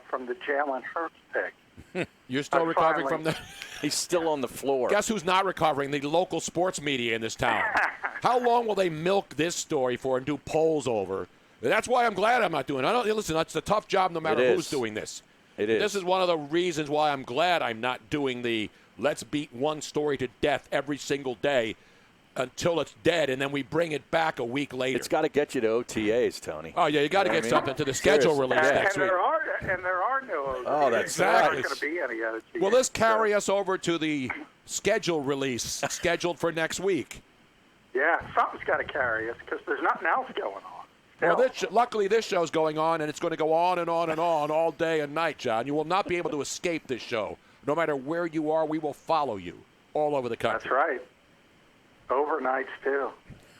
from the Jalen Hurts pick. You're still recovering from the. He's still on the floor. Guess who's not recovering? The local sports media in this town. How long will they milk this story for and do polls over? That's why I'm glad I'm not doing it. Listen, that's a tough job no matter who's doing this. It is. This is one of the reasons why I'm glad I'm not doing the let's beat one story to death every single day until it's dead, and then we bring it back a week later. It's got to get you to OTAs, Tony. Oh, yeah, you got to get something to the schedule release next week. And there are no OTAs. Oh, that's exactly. There's not going to be any OTAs. Well, let's carry us over to the schedule release scheduled for next week. Yeah, something's got to carry us because there's nothing else going on. Well, luckily this show's going on, and it's going to go on and on and on all day and night, John. You will not be able to escape this show. No matter where you are, we will follow you all over the country. That's right. Overnights, too.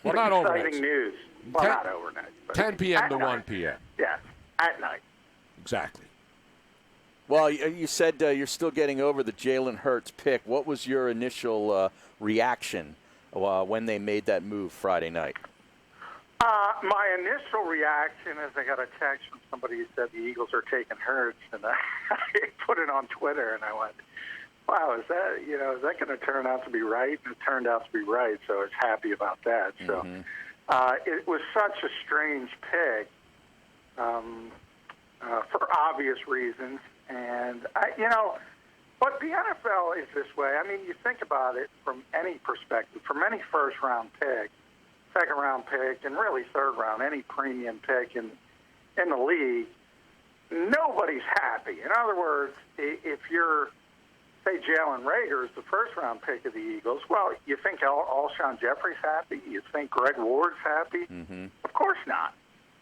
Well, not overnights. Exciting news. Well, not overnight. 10 p.m. to night. 1 p.m. Yeah, at night. Exactly. Well, you said you're still getting over the Jalen Hurts pick. What was your initial reaction when they made that move Friday night? My initial reaction is I got a text from somebody who said the Eagles are taking Hurts, and I put it on Twitter, and I went, wow, is that going to turn out to be right? And it turned out to be right, so I was happy about that. So it was such a strange pick for obvious reasons. And, but the NFL is this way. I mean, you think about it from any perspective, from any first-round pick, second-round pick, and really third-round, any premium pick in the league, nobody's happy. In other words, if you're, say, Jalen Reagor is the first-round pick of the Eagles, well, you think Alshon Jeffrey's happy? You think Greg Ward's happy? Mm-hmm. Of course not.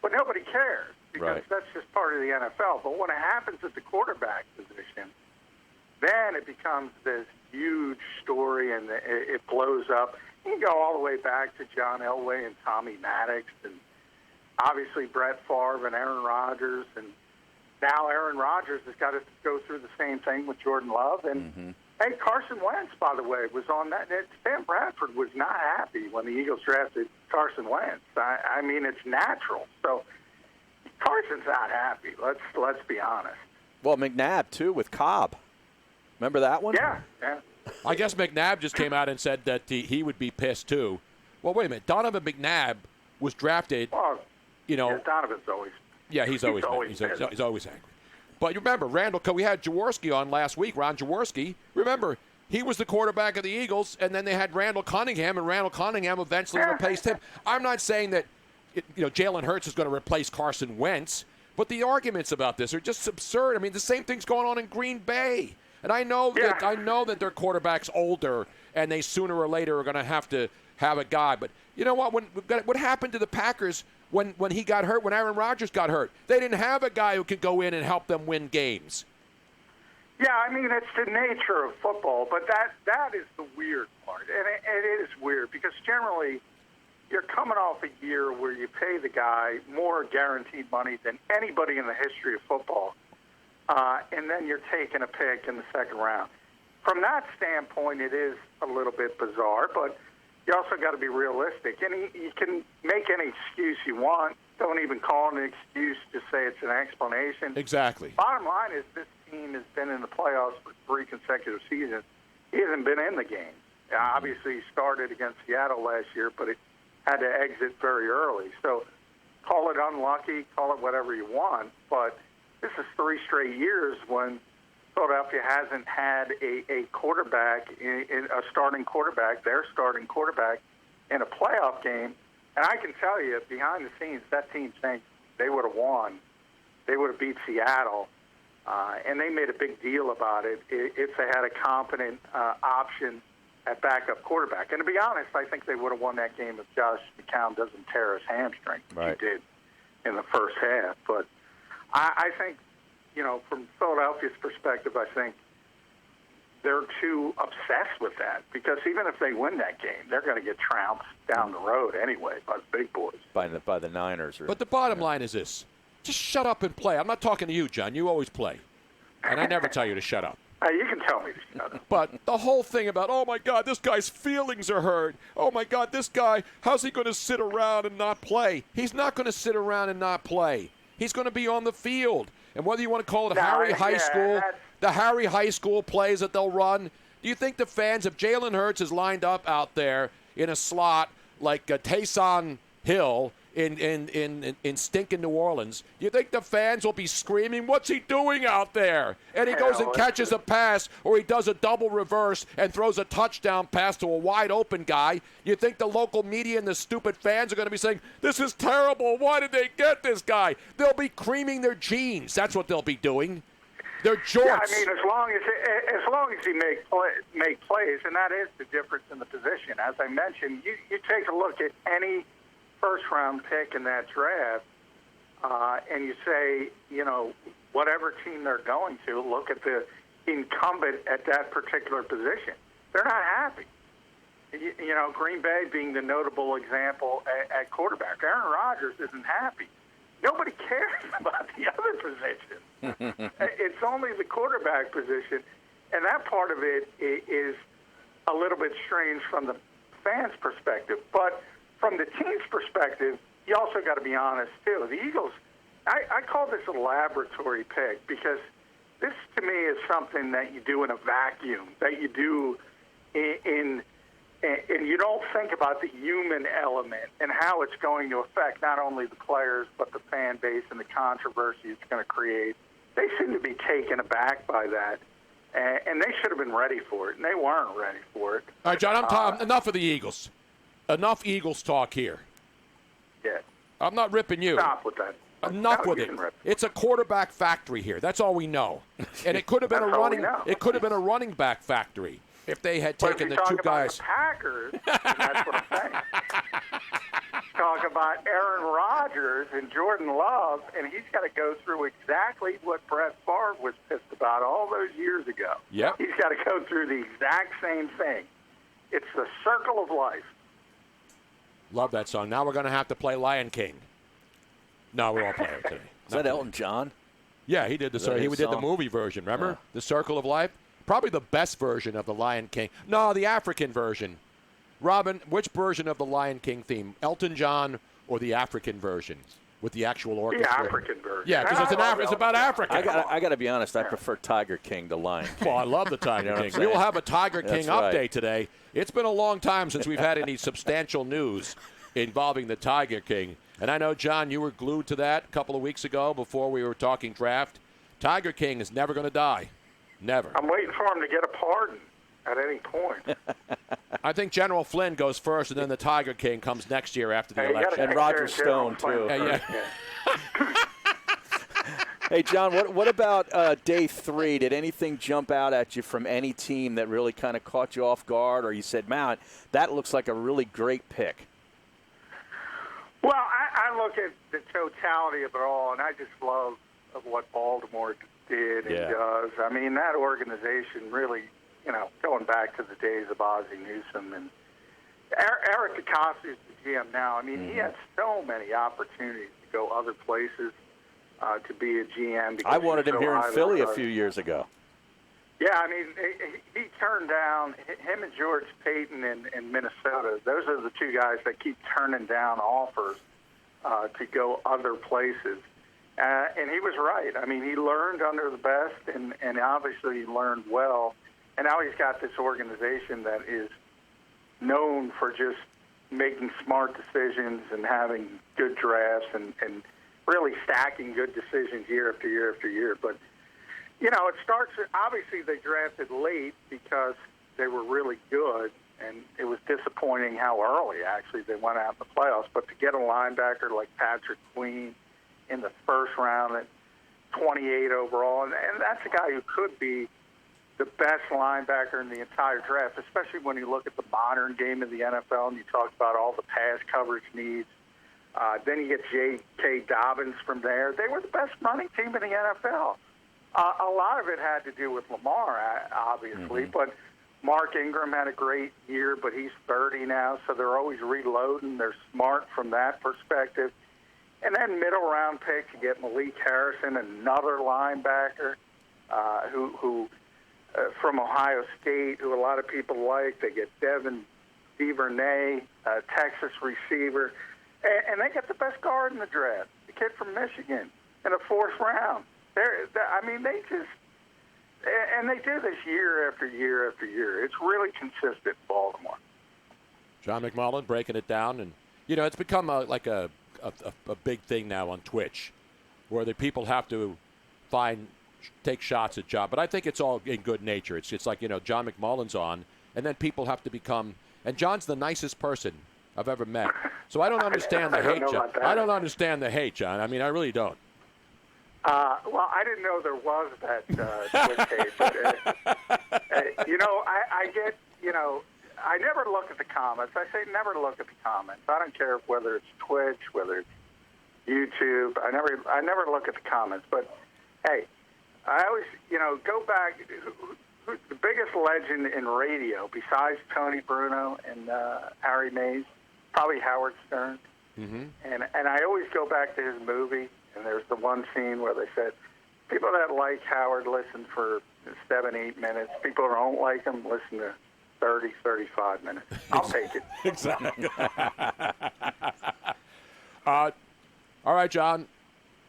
But nobody cares because that's just part of the NFL. But when it happens at the quarterback position, then it becomes this huge story, and it blows up. You can go all the way back to John Elway and Tommy Maddox, and obviously Brett Favre and Aaron Rodgers, and now Aaron Rodgers has got to go through the same thing with Jordan Love. And, hey, Carson Wentz, by the way, was on that. Sam Bradford was not happy when the Eagles drafted Carson Wentz. I mean, it's natural. So Carson's not happy. Let's be honest. Well, McNabb, too, with Cobb. Remember that one? Yeah. I guess McNabb just came out and said that he would be pissed, too. Well, wait a minute. Donovan McNabb was drafted, Yeah, Donovan's always. Yeah, he's always angry. But you remember, we had Jaworski on last week, Ron Jaworski. Remember, he was the quarterback of the Eagles, and then they had Randall Cunningham, and Randall Cunningham eventually replaced him. I'm not saying that Jalen Hurts is going to replace Carson Wentz, but the arguments about this are just absurd. I mean, the same thing's going on in Green Bay. And I know that their quarterback's older, and they sooner or later are going to have a guy. But you know what? What happened to the Packers when he got hurt? When Aaron Rodgers got hurt, they didn't have a guy who could go in and help them win games. Yeah, I mean, it's the nature of football, but that is the weird part, and it is weird because generally you're coming off a year where you pay the guy more guaranteed money than anybody in the history of football. And then you're taking a pick in the second round. From that standpoint, it is a little bit bizarre, but you also got to be realistic. And you can make any excuse you want. Don't even call it an excuse. Just say it's an explanation. Exactly. Bottom line is this team has been in the playoffs for 3 consecutive seasons. He hasn't been in the game. Obviously, he started against Seattle last year, but it had to exit very early. So call it unlucky, call it whatever you want, but this is 3 straight years when Philadelphia hasn't had a quarterback, a starting quarterback, their starting quarterback, in a playoff game. And I can tell you, behind the scenes, that team thinks they would have won. They would have beat Seattle. And they made a big deal about it if they had a competent option at backup quarterback. And to be honest, I think they would have won that game if Josh McCown doesn't tear his hamstring, which he did in the first half. But I think, from Philadelphia's perspective, I think they're too obsessed with that because even if they win that game, they're going to get trounced down the road anyway by the big boys. By the Niners. But the bottom line is this. Just shut up and play. I'm not talking to you, John. You always play. And I never tell you to shut up. You can tell me to shut up. But the whole thing about, oh, my God, this guy's feelings are hurt. Oh, my God, this guy, how's he going to sit around and not play? He's not going to sit around and not play. He's going to be on the field. And whether you want to call it No, Harry High yeah, School, the Harry High School plays that they'll run, do you think the fans, if Jalen Hurts is lined up out there in a slot like Taysom Hill in stinking New Orleans, do you think the fans will be screaming, "What's he doing out there?" And he goes and catches a pass, or he does a double reverse and throws a touchdown pass to a wide open guy. You think the local media and the stupid fans are going to be saying, "This is terrible. Why did they get this guy?" They'll be creaming their jeans. That's what they'll be doing. Their jorts. Yeah, I mean, as long as he make plays, and that is the difference in the position. As I mentioned, you take a look at any first-round pick in that draft, and you say, whatever team they're going to, look at the incumbent at that particular position. They're not happy. Green Bay being the notable example at quarterback. Aaron Rodgers isn't happy. Nobody cares about the other position. It's only the quarterback position, and that part of it is a little bit strange from the fans' perspective. But from the team's perspective, you also got to be honest, too. The Eagles, I call this a laboratory pick because this, to me, is something that you do in a vacuum, that you do and you don't think about the human element and how it's going to affect not only the players but the fan base and the controversy it's going to create. They seem to be taken aback by that, and they should have been ready for it, and they weren't ready for it. All right, John, enough of the Eagles. Enough Eagles talk here. Yeah. I'm not ripping you. Stop with that. Enough with it. It's a quarterback factory here. That's all we know. And it could have been a running back factory if they had taken the two guys. The Packers, that's what I'm saying. Talk about Aaron Rodgers and Jordan Love, and he's got to go through exactly what Brett Favre was pissed about all those years ago. Yep. He's got to go through the exact same thing. It's the circle of life. Love that song. Now we're going to have to play Lion King. No, we won't play it today. Is that Elton John? Yeah, he did the movie version, remember? The Circle of Life? Probably the best version of the Lion King. No, the African version. Robin, which version of the Lion King theme? Elton John or the African version with the actual orchestra? The African version. Yeah, because it's about Africa. I got to be honest. I prefer Tiger King to Lion King. Well, I love the Tiger King. We will have a Tiger King update today. It's been a long time since we've had any substantial news involving the Tiger King. And I know, John, you were glued to that a couple of weeks ago before we were talking draft. Tiger King is never going to die. Never. I'm waiting for him to get a pardon at any point. I think General Flynn goes first, and then the Tiger King comes next year after the election. And Roger Stone, too. Hey, John, what about day 3? Did anything jump out at you from any team that really kind of caught you off guard, or you said, man, that looks like a really great pick? Well, I look at the totality of it all, and I just love what Baltimore did and does. I mean, that organization really, going back to the days of Ozzie Newsome and Eric DeCosta is the GM now. I mean, he had so many opportunities to go other places to be a GM. I wanted him here in Philly a few years ago. Yeah, I mean, he turned down him and George Payton in Minnesota. Those are the two guys that keep turning down offers to go other places. And he was right. I mean, he learned under the best, and obviously he learned well. And now he's got this organization that is known for just making smart decisions and having good drafts and really stacking good decisions year after year after year. But it starts, obviously they drafted late because they were really good, and it was disappointing how early, actually, they went out in the playoffs. But to get a linebacker like Patrick Queen in the first round at 28 overall, and that's a guy who could be the best linebacker in the entire draft, especially when you look at the modern game of the NFL and you talk about all the pass coverage needs. Then you get J.K. Dobbins from there. They were the best running team in the NFL. A lot of it had to do with Lamar, obviously, but Mark Ingram had a great year, but he's 30 now, so they're always reloading. They're smart from that perspective. And then middle-round picks, you get Malik Harrison, another linebacker who from Ohio State, who a lot of people like. They get Devin DuVernay, Texas receiver. And they get the best guard in the draft, the kid from Michigan, in the 4th round. They just, and they do this year after year after year. It's really consistent in Baltimore. John McMullen breaking it down, and it's become a big thing now on Twitch, where the people have to take shots at John. But I think it's all in good nature. It's like John McMullen's on, and then people have to become. And John's the nicest person I've ever met. So I don't understand the hate, John. I don't understand the hate, John. I mean, I really don't. Well, I didn't know there was that Twitch hate. But, I get, I never look at the comments. I say never look at the comments. I don't care whether it's Twitch, whether it's YouTube. I never look at the comments. But, hey, I always, go back. Who's the biggest legend in radio besides Tony Bruno and Harry Mays? Probably Howard Stern. Mm-hmm. And I always go back to his movie, and there's the one scene where they said, people that like Howard listen for 7-8 minutes. People who don't like him listen to 30, 35 minutes. I'll take it. Exactly. All right, John.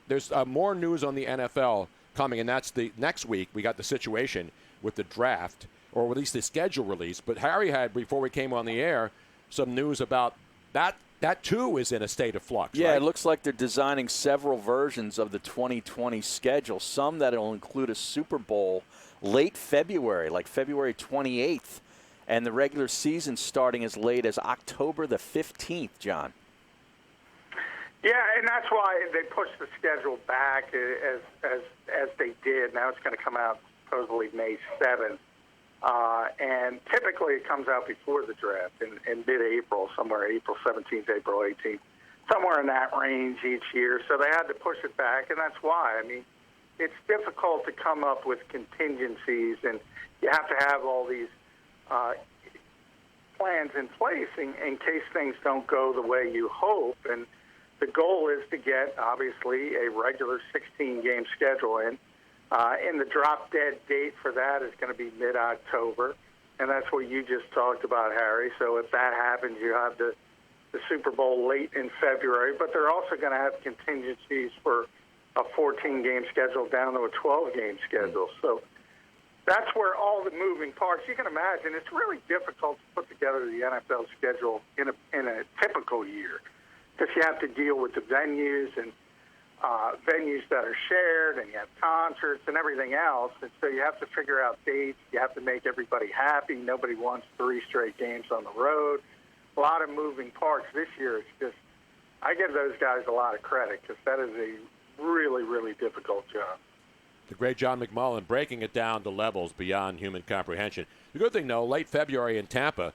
There's more news on the NFL coming, and that's the next week. We got the situation with the draft, or at least the schedule release. But Harry had, before we came on the air, some news about that. That, too, is in a state of flux, Yeah, right? It looks like they're designing several versions of the 2020 schedule, some that will include a Super Bowl late February, like February 28th, and the regular season starting as late as October the 15th, John. Yeah, and that's why they pushed the schedule back as they did. Now it's going to come out supposedly May 7th. And typically it comes out before the draft in mid-April, somewhere April 17th, April 18th, somewhere in that range each year. So they had to push it back, and that's why. I mean, it's difficult to come up with contingencies, and you have to have all these plans in place in case things don't go the way you hope. And the goal is to get, obviously, a regular 16-game schedule in. And the drop-dead date for that is going to be mid-October, and that's what you just talked about, Harry. So if that happens, you have the Super Bowl late in February, but they're also going to have contingencies for a 14-game schedule down to a 12-game schedule. So that's where all the moving parts, you can imagine, it's really difficult to put together the NFL schedule in a typical year because you have to deal with the venues and venues that are shared, and you have concerts and everything else, and so you have to figure out dates. You have to make everybody happy. Nobody wants 3 straight games on the road. A lot of moving parts this year. It's just, I give those guys a lot of credit because that is a really, really difficult job. The great John McMullen breaking it down to levels beyond human comprehension. The good thing, though, late February in Tampa,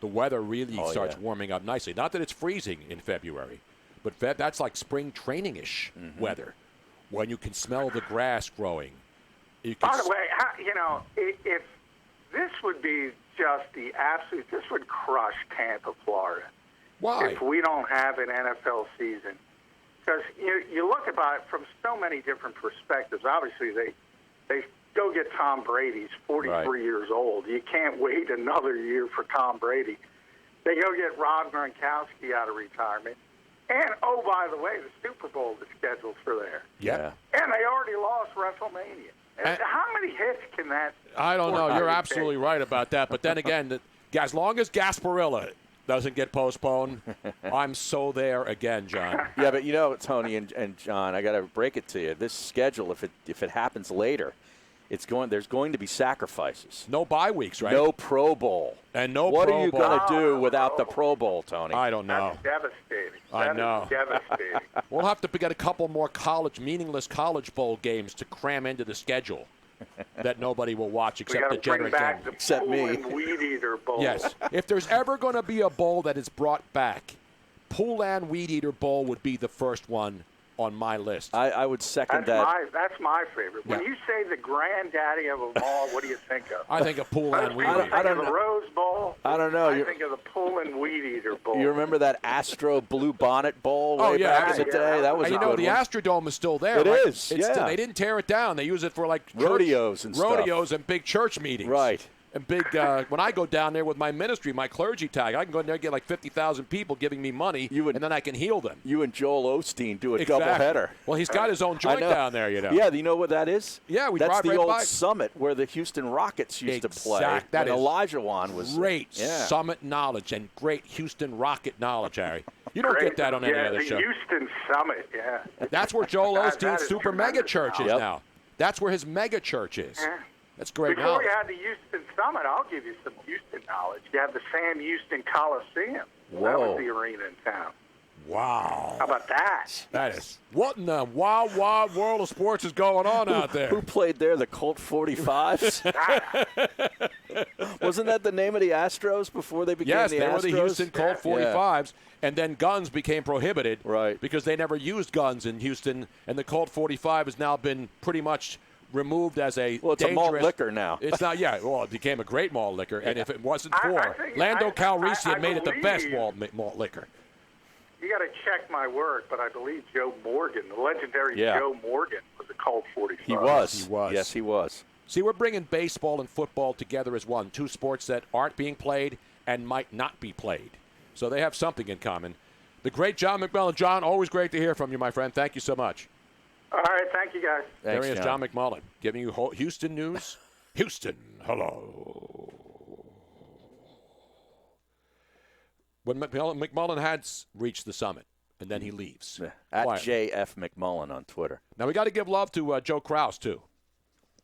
the weather really starts warming up nicely. Not that it's freezing in February, but that's like spring training-ish weather, when you can smell the grass growing. By the way, if this would be just the absolute, this would crush Tampa, Florida. Why? If we don't have an NFL season. Because you look about it from so many different perspectives. Obviously, they go get Tom Brady. He's 43 years old. You can't wait another year for Tom Brady. They go get Rob Gronkowski out of retirement. And, oh, by the way, the Super Bowl is scheduled for there. Yeah. And they already lost WrestleMania. How many hits can that? I don't know. You're absolutely right about that. But then again, as long as Gasparilla doesn't get postponed, I'm so there again, John. Yeah, but Tony and John, I got to break it to you. This schedule, if it happens later, there's going to be sacrifices. No bye weeks, right? No Pro Bowl. And no What Pro are you Bowl. going to do without the Pro Bowl, Tony? I don't know. That's devastating. I know. Devastating. We'll have to get a couple more meaningless college bowl games to cram into the schedule that nobody will watch except the bring back the except me. and Weed Eater Bowl. Yes. If there's ever going to be a bowl that is brought back, Pool and Weed Eater Bowl would be the first one on my list. I would second that. That's my favorite. When you say the granddaddy of them all, what do you think of? I think of Pool and Weed I Eater. think of the Rose Bowl. I don't know. I think of the Pool and Weed Eater Bowl. You remember that Astro Blue Bonnet Bowl way back in the day? That was and a good the one. Astrodome is still there. It right? is, yeah. They didn't tear it down. They use it for like rodeos and stuff. Rodeos and big church meetings. Right. And big, when I go down there with my ministry, my clergy tag, I can go in there and get like 50,000 people giving me money, and then I can heal them. You and Joel Osteen do a doubleheader. Well, he's got his own joint down there, you know. Yeah, do you know what that is? Yeah, that's the right old by. Summit where the Houston Rockets used to play. That and Elijah Wan was great Summit knowledge and great Houston Rocket knowledge, Harry. You don't get that on any other show. Houston Summit, That's where Joel Osteen's super mega church is knowledge. now. That's where his mega church is. Yeah. That's great Before knowledge. you had the Houston Summit, I'll give you some Houston knowledge. You have the Sam Houston Coliseum. Whoa. That was the arena in town. Wow. How about that? That is. What in the wild, wild world of sports is going on out there? Who played there? The Colt 45s? Wasn't that the name of the Astros before they became the Astros? Yes, they were the Houston Colt 45s, and then guns became prohibited because they never used guns in Houston, and the Colt 45 has now been pretty much removed as a it's dangerous, a malt liquor now. It's not, it became a great malt liquor, and if it wasn't for Lando Calrissian had made it the best malt liquor. You got to check my word, but I believe Joe Morgan, the legendary Joe Morgan, was a Colt 45. He was. Yes, he was. See, we're bringing baseball and football together as one, two sports that aren't being played and might not be played. So they have something in common. The great John McMullen. John, always great to hear from you, my friend. Thank you so much. All right, thank you, guys. There he is, John McMullen, giving you Houston news. Houston, hello. When McMullen had reached the summit, and then he leaves. At JF McMullen on Twitter. Now, we got to give love to Joe Kraus, too.